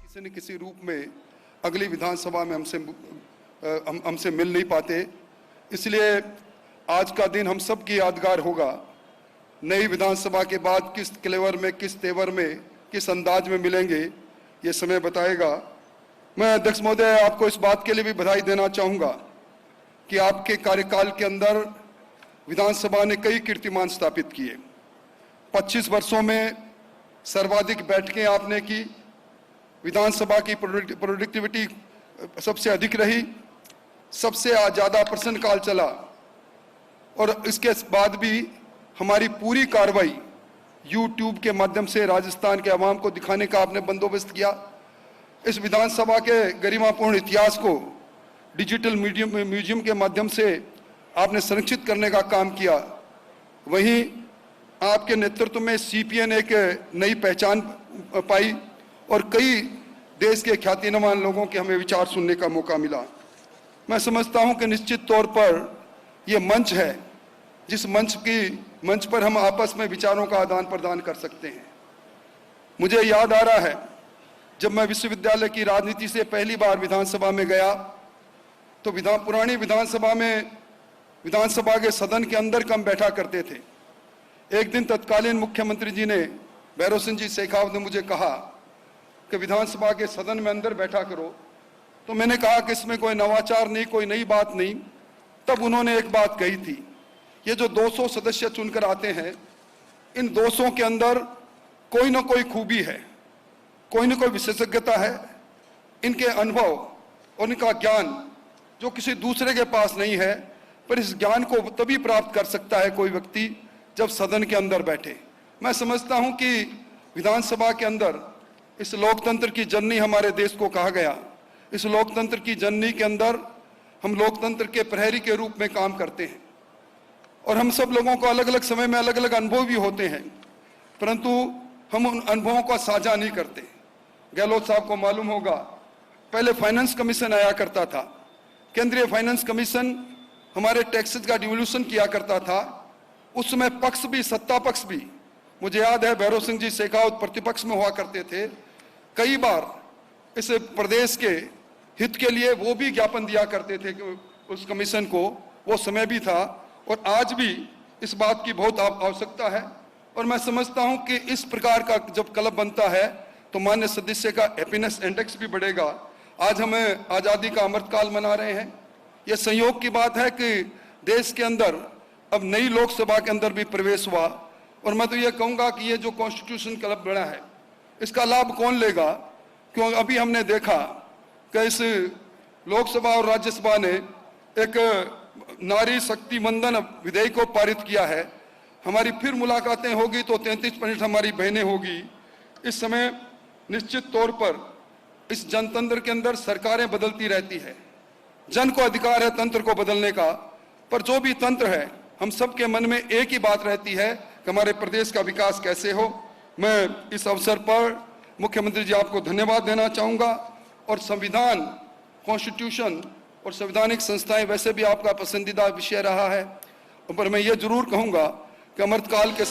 किसी न किसी रूप में अगली विधानसभा में हमसे मिल नहीं पाते। इसलिए आज का दिन हम सब की यादगार होगा। नई विधानसभा के बाद किस क्लेवर में, किस तेवर में, किस अंदाज में मिलेंगे, ये समय बताएगा। मैं अध्यक्ष महोदय आपको इस बात के लिए भी बधाई देना चाहूँगा कि आपके कार्यकाल के अंदर विधानसभा ने कई कीर्तिमान स्थापित किए। 25 वर्षों में सर्वाधिक बैठकें आपने की, विधानसभा की प्रोडक्टिविटी सबसे अधिक रही, सबसे ज़्यादा प्रश्नकाल चला और इसके बाद भी हमारी पूरी कार्रवाई यूट्यूब के माध्यम से राजस्थान के आवाम को दिखाने का आपने बंदोबस्त किया। इस विधानसभा के गरिमापूर्ण इतिहास को डिजिटल म्यूजियम के माध्यम से आपने संरक्षित करने का काम किया। वहीं आपके नेतृत्व में सीपीएन एक नई पहचान पाई और कई देश के ख्यातिमान लोगों के हमें विचार सुनने का मौका मिला। मैं समझता हूं कि निश्चित तौर पर यह मंच है जिस मंच पर हम आपस में विचारों का आदान प्रदान कर सकते हैं। मुझे याद आ रहा है जब मैं विश्वविद्यालय की राजनीति से पहली बार विधानसभा में गया तो पुरानी विधानसभा में विधानसभा के सदन के अंदर कम बैठा करते थे। एक दिन तत्कालीन मुख्यमंत्री जी ने, भैरव सिंह जी शेखावत ने मुझे कहा कि विधानसभा के सदन में अंदर बैठा करो। तो मैंने कहा कि इसमें कोई नवाचार नहीं, कोई नई बात नहीं। तब उन्होंने एक बात कही थी, ये जो 200 सदस्य चुनकर आते हैं, इन 200 के अंदर कोई ना कोई खूबी है, कोई ना कोई विशेषज्ञता है। इनके अनुभव और इनका ज्ञान जो किसी दूसरे के पास नहीं है, पर इस ज्ञान को तभी प्राप्त कर सकता है कोई व्यक्ति जब सदन के अंदर बैठे। मैं समझता हूं कि विधानसभा के अंदर इस लोकतंत्र की जननी हमारे देश को कहा गया। इस लोकतंत्र की जननी के अंदर हम लोकतंत्र के प्रहरी के रूप में काम करते हैं और हम सब लोगों को अलग अलग समय में अलग अलग अनुभव भी होते हैं, परंतु हम उन अनुभवों को साझा नहीं करते। गहलोत साहब को मालूम होगा, पहले फाइनेंस कमीशन आया करता था, केंद्रीय फाइनेंस कमीशन हमारे टैक्सेस का डिवोल्यूशन किया करता था। उस समय पक्ष भी, सत्ता पक्ष भी, मुझे याद है भैरव सिंह जी शेखावत प्रतिपक्ष में हुआ करते थे। कई बार इस प्रदेश के हित के लिए वो भी ज्ञापन दिया करते थे कि उस कमीशन को, वो समय भी था और आज भी इस बात की बहुत आवश्यकता है। और मैं समझता हूं कि इस प्रकार का जब क्लब बनता है तो मान्य सदस्य का हैप्पीनेस इंडेक्स भी बढ़ेगा। आज हमें आज़ादी का अमृतकाल मना रहे हैं। यह संयोग की बात है कि देश के अंदर अब नई लोकसभा के अंदर भी प्रवेश हुआ और मैं तो ये कहूँगा कि ये जो कॉन्स्टिट्यूशन क्लब बना है इसका लाभ कौन लेगा? क्यों अभी हमने देखा कि इस लोकसभा और राज्यसभा ने एक नारी शक्ति मंदन विधेयक को पारित किया है। हमारी फिर मुलाकातें होगी तो 33% हमारी बहनें होगी। इस समय निश्चित तौर पर इस जनतंत्र के अंदर सरकारें बदलती रहती है, जन को अधिकार है तंत्र को बदलने का, पर जो भी तंत्र है हम सबके मन में एक ही बात रहती है कि हमारे प्रदेश का विकास कैसे हो। मैं इस अवसर पर मुख्यमंत्री जी आपको धन्यवाद देना चाहूँगा और संविधान, कॉन्स्टिट्यूशन और संवैधानिक संस्थाएं वैसे भी आपका पसंदीदा विषय रहा है, पर मैं ये जरूर कहूँगा कि अमृतकाल के